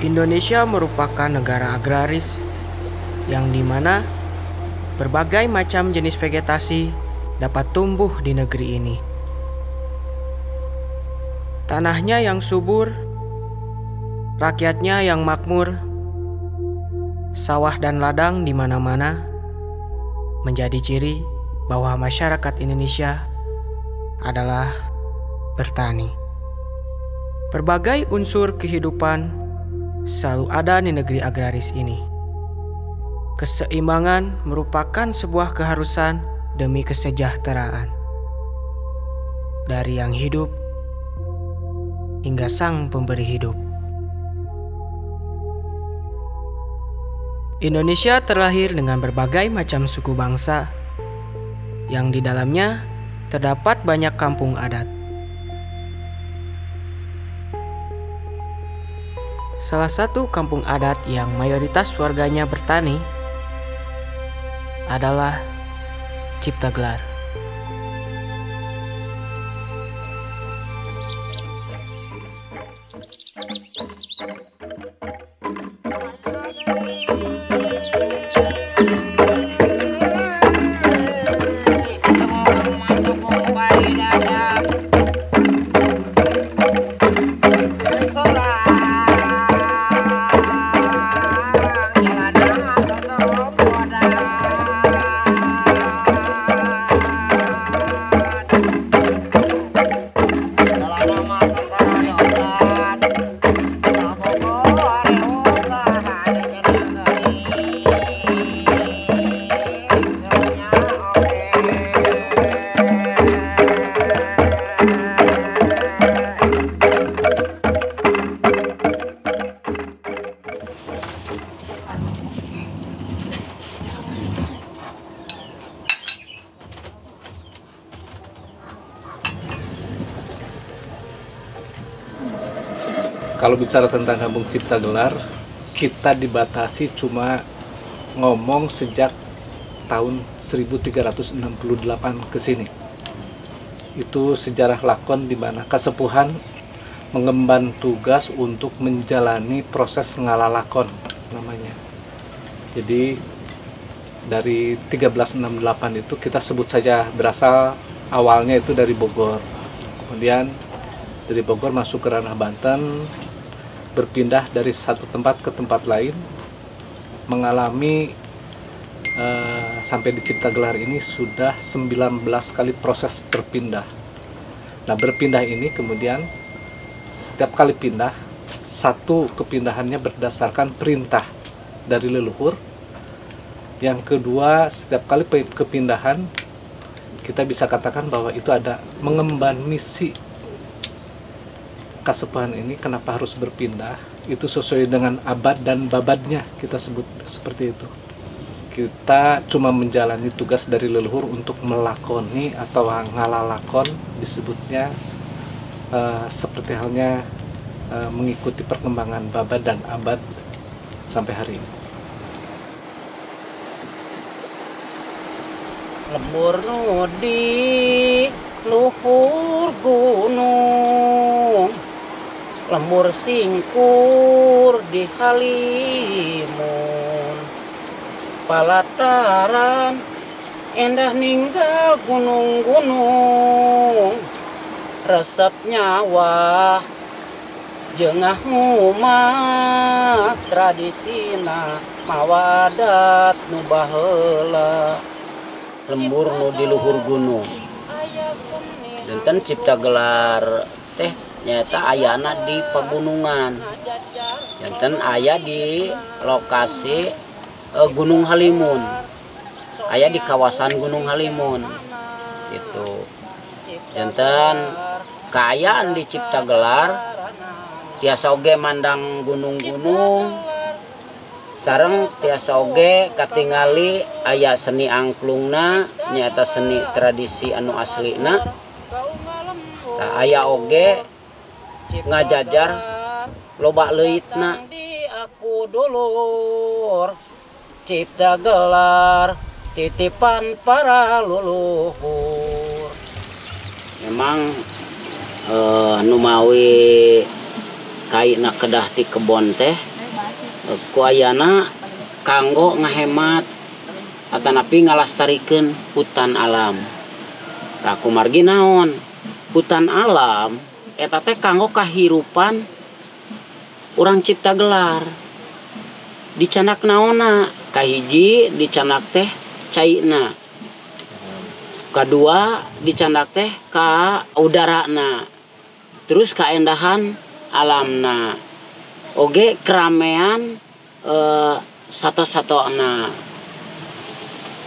Indonesia merupakan negara agraris yang dimana berbagai macam jenis vegetasi dapat tumbuh di negeri ini. Tanahnya yang subur, rakyatnya yang makmur, sawah dan ladang di mana-mana menjadi ciri bahwa masyarakat Indonesia adalah bertani. Berbagai unsur kehidupan selalu ada di negeri agraris ini. Keseimbangan merupakan sebuah keharusan demi kesejahteraan. Dari yang hidup hingga sang pemberi hidup. Indonesia terlahir dengan berbagai macam suku bangsa yang di dalamnya terdapat banyak kampung adat. Salah satu kampung adat yang mayoritas warganya bertani adalah Ciptagelar. Kalau bicara tentang Kampung Ciptagelar, kita dibatasi cuma ngomong sejak tahun 1368 ke sini. Itu sejarah lakon di mana Kasepuhan mengemban tugas untuk menjalani proses ngalalakon namanya. Jadi dari 1368 itu kita sebut saja berasal awalnya itu dari Bogor. Kemudian dari Bogor masuk ke ranah Banten, berpindah dari satu tempat ke tempat lain, mengalami sampai di Ciptagelar ini sudah 19 kali proses berpindah. Nah, berpindah ini kemudian setiap kali pindah, satu kepindahannya berdasarkan perintah dari leluhur. Yang kedua, setiap kali kepindahan kita bisa katakan bahwa itu ada mengemban misi. Kasepuhan ini kenapa harus berpindah, itu sesuai dengan abad dan babadnya, kita sebut seperti itu. Kita cuma menjalani tugas dari leluhur untuk melakoni atau ngalalakon, disebutnya seperti halnya mengikuti perkembangan babad dan abad sampai hari ini. Lembur nu di luhur gunung, lembur singkur di halimun, palataran endah ninggal gunung-gunung, resep nyawa jengah umat tradisina mawadat nu baheula. Lembur nu di luhur gunung, dan Ciptagelar teh nyata ayana di pegunungan, jantan ayah di lokasi Gunung Halimun, ayah di kawasan Gunung Halimun itu. Jantan keayaan di Ciptagelar tiasa oge mandang gunung-gunung, sareng tiasa oge katingali aya seni angklungna nyata seni tradisi anu aslina. Nah, aya oge ngajajar loba leutna di aku dulur Ciptagelar titipan para leluhur. Memang nu mawi kaina kedah ti kebon teh Kuayana kanggo ngahemat atanapi ngalastarikan hutan alam. Tak kumargi naon hutan alam eta teh kanggo kahirupan urang cipta gelar. Dicanak naonna kahiji dicanak teh caina, kedua dicanak teh ka udarana, terus kaendahan alamna, oge keramean sato-satona.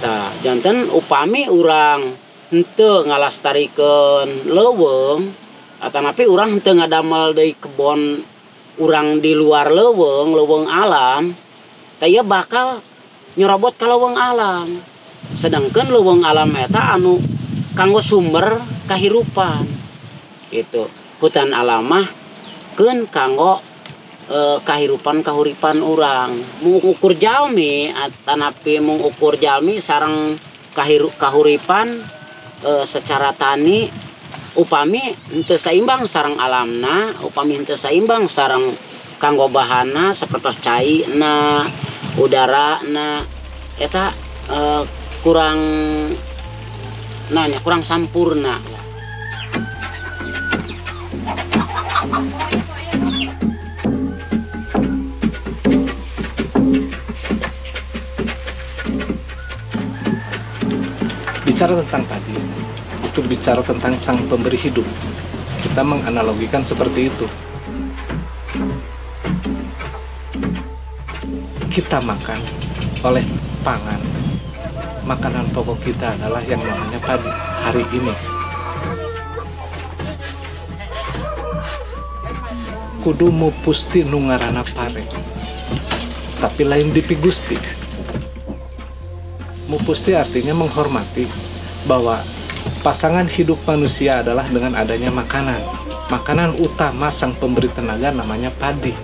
Tah janten upami urang henteu ngalastarikeun leuweung atanapi urang henteu ngadamel deui kebon urang di luar leuweung alam, tah ieu bakal nyerobot ka leuweung alam. Sedangkan leuweung alam eta anu kanggo sumber kahirupan. Itu hutan alam mah keun kanggo kahirupan kahuripan urang. Mengukur jalmi atanapi mengukur jalmi sareng kahuripan secara tani upami henteu saimbang sareng alamna, upami henteu saimbang sareng kanggo bahanna sapertos caina, udarana eta kurang sampurna. Bicara tentang padi, itu bicara tentang sang pemberi hidup. Kita menganalogikan seperti itu. Kita makan oleh pangan. Makanan pokok kita adalah yang namanya padi hari ini. Kudu mupusti nungarana pare, tapi lain dipigusti. Mupusti artinya menghormati bahwa pasangan hidup manusia adalah dengan adanya makanan. Makanan utama sang pemberi tenaga namanya padi.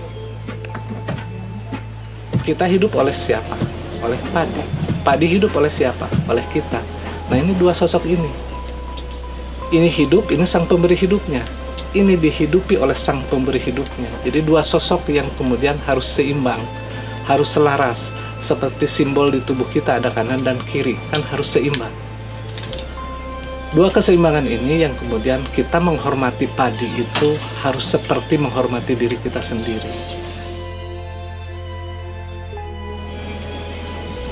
Kita hidup oleh siapa? Oleh padi. Padi hidup oleh siapa? Oleh kita. Nah ini dua sosok ini. Ini hidup, ini sang pemberi hidupnya. Ini dihidupi oleh sang pemberi hidupnya. Jadi dua sosok yang kemudian harus seimbang, harus selaras. Seperti simbol di tubuh kita ada kanan dan kiri, kan harus seimbang. Dua keseimbangan ini yang kemudian kita menghormati padi itu harus seperti menghormati diri kita sendiri.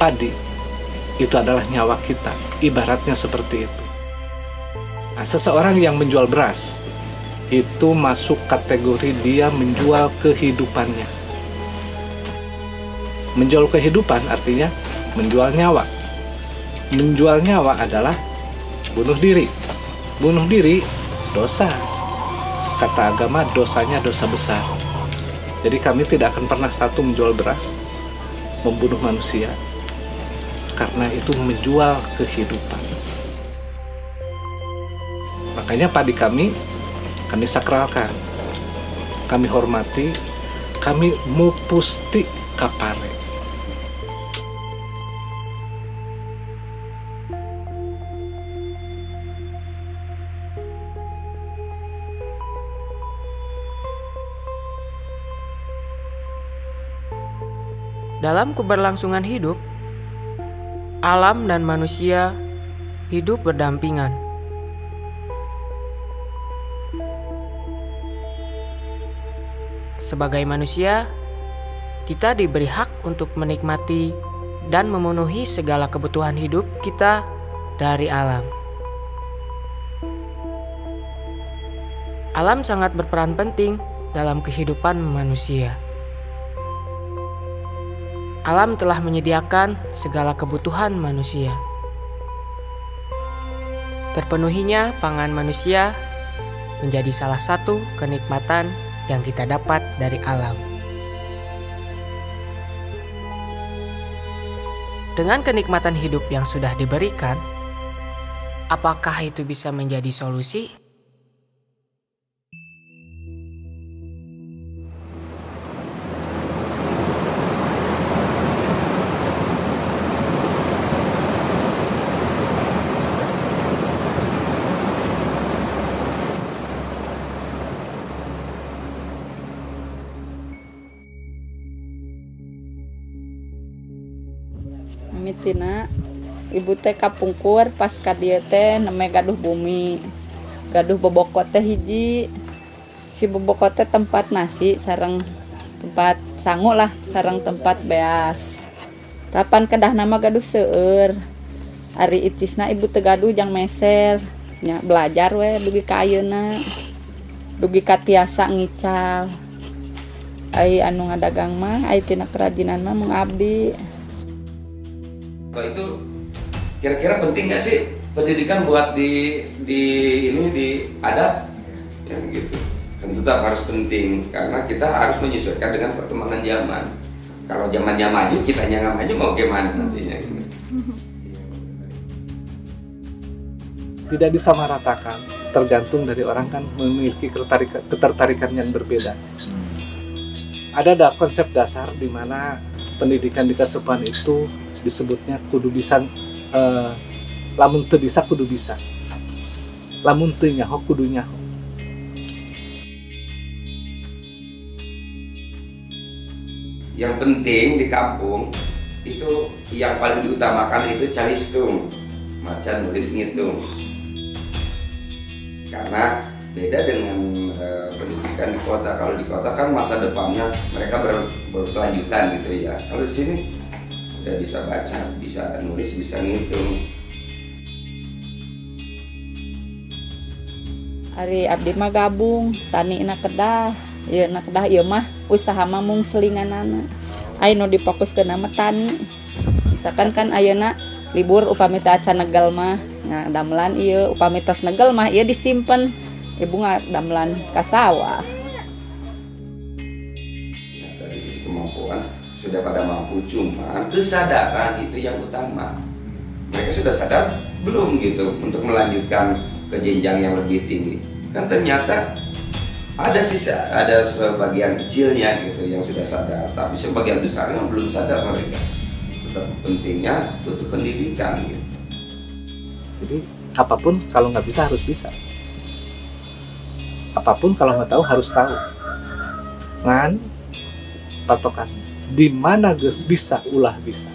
Padi itu adalah nyawa kita, ibaratnya seperti itu. Nah, seseorang yang menjual beras itu masuk kategori dia menjual kehidupannya. Menjual kehidupan artinya menjual nyawa. Menjual nyawa adalah bunuh diri. Bunuh diri dosa. Kata agama dosanya dosa besar. Jadi kami tidak akan pernah satu menjual beras, membunuh manusia, karena itu menjual kehidupan. Makanya padi kami sakralkan, kami hormati, kami mupusti kapare. Dalam keberlangsungan hidup, alam dan manusia hidup berdampingan. Sebagai manusia, kita diberi hak untuk menikmati dan memenuhi segala kebutuhan hidup kita dari alam. Alam sangat berperan penting dalam kehidupan manusia. Alam telah menyediakan segala kebutuhan manusia. Terpenuhinya pangan manusia menjadi salah satu kenikmatan yang kita dapat dari alam. Dengan kenikmatan hidup yang sudah diberikan, apakah itu bisa menjadi solusi? mimitina ibu teh kapungkur pas ka dieu teh neme gaduh bumi. Gaduh bobokot teh hiji. Si bobokot teh tempat nasi sareng tempat sangu lah, sareng tempat beas. Tapan kedah nama gaduh seueur. Ari icisna ibu teh gaduh jang meser. Nya belajar we dugi ka ayeuna. Dugi ka tiasa ngical. Ai anu ngadagang mah, ai tina kerajinan mah mengabdi. Kalau itu kira-kira penting nggak sih pendidikan buat di adat? Yang gitu. Tentu tetap harus penting karena kita harus menyesuaikan dengan perkembangan zaman. Kalau zamannya maju, kitanya nggak maju mau gimana nantinya? Gitu. Tidak disamaratakan, tergantung dari orang kan memiliki ketertarikan yang berbeda. Ada konsep dasar di mana pendidikan di Kasepuhan itu disebutnya kudu bisa, lamun teu bisa kudu bisa, lamun teu nyaho kudu nyaho. Yang penting di kampung itu yang paling diutamakan itu calistung, macan nulis ngitung. Karena beda dengan pendidikan di kota. Kalau di kota kan masa depannya mereka berkelanjutan gitu ya. Kalau di sini udah bisa baca, bisa nulis, bisa ngitung. Ari abdi mah gabung tani na kedah. Ieu na kedah ieu mah usaha mah mung selinganana. Ai nu difokuskeun mah tani. Misalkan kan ayeuna libur upami teh acan negel mah ngadamelan ieu, upami tos negel mah ieu disimpen. Ibu ngadamelan ka sawah. Dari sisi kemampuan sudah pada mampu, cuma kesadaran itu yang utama. Mereka sudah sadar belum gitu untuk melanjutkan ke jenjang yang lebih tinggi. Kan ternyata ada sebagian kecilnya gitu yang sudah sadar, tapi sebagian besarnya belum sadar mereka. Tetap pentingnya untuk pendidikan gitu. Jadi apapun kalau nggak bisa harus bisa. Apapun kalau nggak tahu harus tahu. Ngan patokan di mana geus bisa ulah bisa.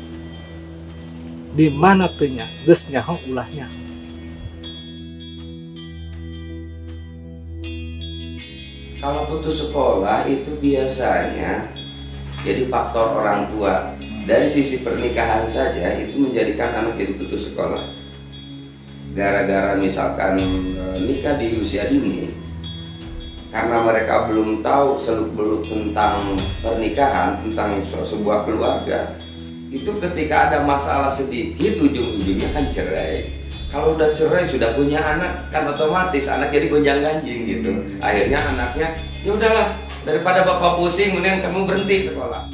Di mana teu nya geus nyaho ulah nyaho. Kalau putus sekolah itu biasanya jadi faktor orang tua. Dari sisi pernikahan saja itu menjadikan anak jadi putus sekolah. Gara-gara misalkan nikah di usia dini, karena mereka belum tahu seluk-beluk tentang pernikahan, tentang sebuah keluarga, itu ketika ada masalah sedikit ujung-ujungnya kan cerai. Kalau udah cerai sudah punya anak kan otomatis anak jadi gonjang-ganjing gitu. Akhirnya anaknya ya udahlah, daripada bapak pusing mending kamu berhenti sekolah.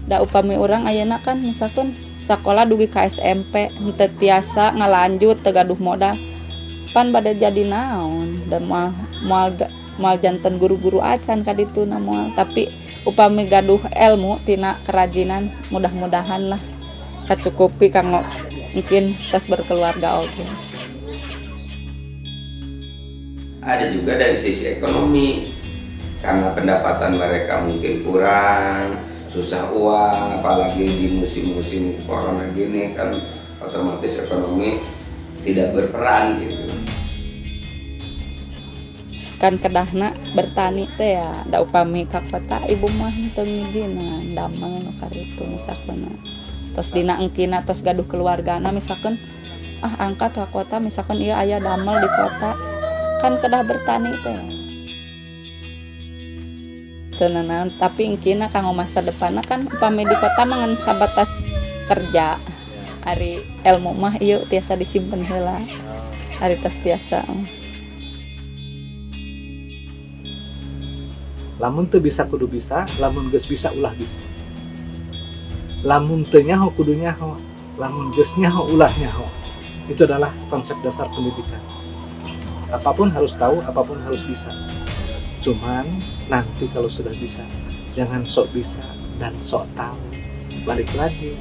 Da upami urang ayeuna kan misalkan sekolah dugi ka SMP henteu tiasa ngalanjut teu gaduh modal. Pan bade jadi naon dan moal janten guru-guru acan ka ditu na moal. Tapi upami gaduh ilmu tina kerajinan mudah-mudahan lah kacukupi kanggo mungkin tos berkeluarga oke. Ada juga dari sisi ekonomi, karena pendapatan mereka mungkin kurang, susah uang, apalagi di musim-musim corona gini kan otomatis ekonomi tidak berperan gitu. Kan kedahna bertani teh ya, da upami ka kota ibu mah teu ngijina damel nu karitu misalkan. Tos dina engkina tos gaduh keluargana misalkan angkat ka kota misalkan ieu aya damel di kota kan kedah bertani teh teu naon tapi engkina kanggo masa depanna kan upami di kota mah ngan sabatas kerja ari ilmu mah ieu tiasa disimpen heula ari tos tiasa Lamun teu bisa kudu bisa, lamun geus bisa ulah bisa. Lamun teu nyaho kudu nyaho, lamun geus nyaho ulah nyaho. Itu adalah konsep dasar pendidikan. Apapun harus tahu, apapun harus bisa. Cuman nanti kalau sudah bisa, jangan sok bisa dan sok tahu. Balik lagi.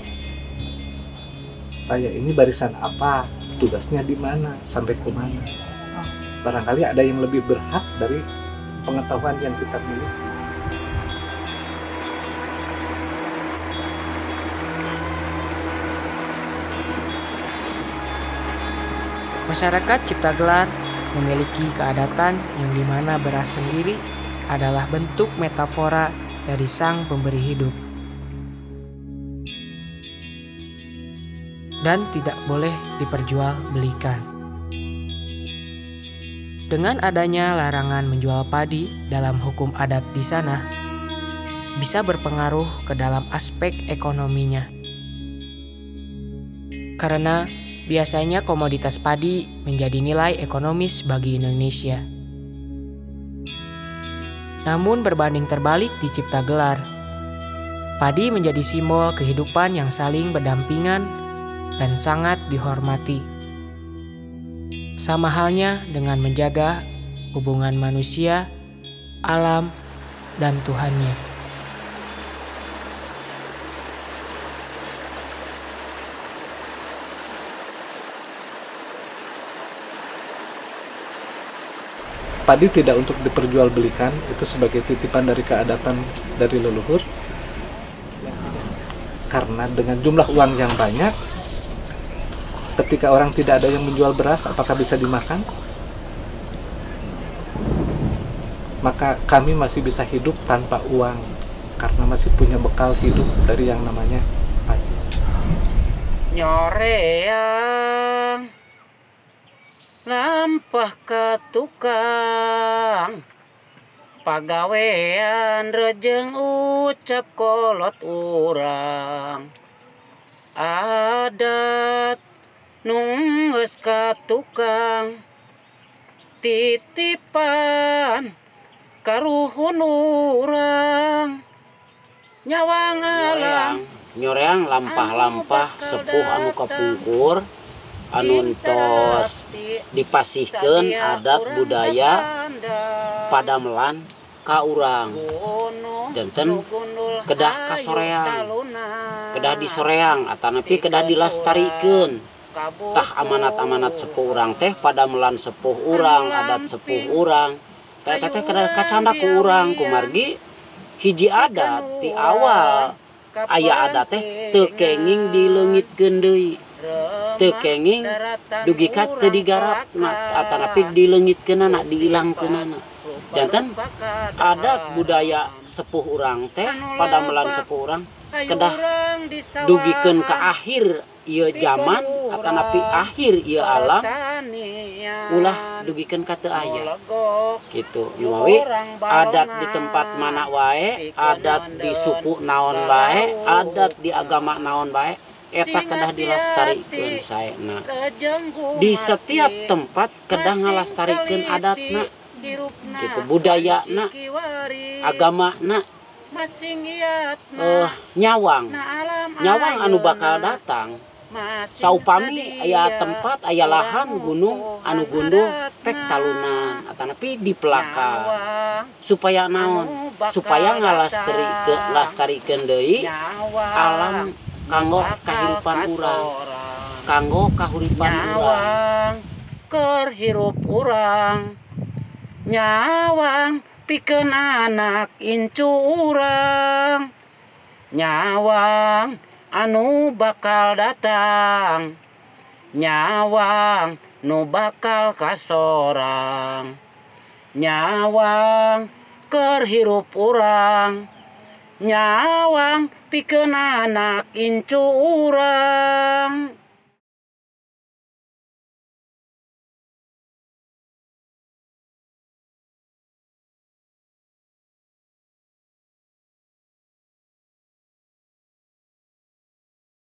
Saya ini barisan apa? Tugasnya di mana? Sampai ke mana? Barangkali ada yang lebih berhak dari pengetahuan yang kita miliki. Masyarakat Ciptagelar memiliki keadatan yang dimana beras sendiri adalah bentuk metafora dari sang pemberi hidup dan tidak boleh diperjualbelikan. Dengan adanya larangan menjual padi dalam hukum adat di sana, bisa berpengaruh ke dalam aspek ekonominya. Karena biasanya komoditas padi menjadi nilai ekonomis bagi Indonesia. Namun berbanding terbalik di Ciptagelar, padi menjadi simbol kehidupan yang saling berdampingan dan sangat dihormati. Sama halnya dengan menjaga hubungan manusia, alam, dan Tuhannya. Padi tidak untuk diperjualbelikan, itu sebagai titipan dari keadatan dari leluhur. Karena dengan jumlah uang yang banyak, ketika orang tidak ada yang menjual beras, apakah bisa dimakan? Maka kami masih bisa hidup tanpa uang, karena masih punya bekal hidup dari yang namanya padi. Nyoreang lampah ke tukang, pagawean rejeng ucap kolot urang. Adat nungges ka tukang, titipan karuhun urang. Nyawang alang nyoreang lampah-lampah sepuh anu kapungkur, anu entos dipasihkeun adat budaya padamelan ka urang. Janten kedah kasoreang, kedah disoreang atanapi kedah dilestarikeun. Tah amanat-amanat sepuh urang teh padamelan sepuh urang, adat sepuh urang. Teh kedah kacanda ku urang kumargi hiji adat di awal aya adat teh teu kenging dileungitkeun deui. Teu kenging dugi ka teu digarapna atanapi dileungitkeunana, diilangkeunana. Janten adat budaya sepuh urang teh padamelan sepuh urang kedah dugikeun ka akhir ieu zaman atanapi akhir ieu alam ulah dugikeun ka teu aya kitu. Nuawi adat di tempat mana wae, adat di suku naon wae, adat di agama naon wae eta kedah dilestarikeun saena. Di setiap tempat kedah ngalestarikeun adatna gitu, budayana, agamana. Nyawang anu bakal datang saupami aya tempat aya lahan gunung anu gundul tek talunan atanapi dipelakar supaya naon, supaya ngalestarikeun deui alam kanggo kahirupan urang, kanggo kahuripan urang. Keur hirup urang nyawang pikeun anak incu urang, nyawang anu bakal datang, nyawang nu bakal kasorang, nyawang keur hirup urang, nyawang pikeun anak incu urang.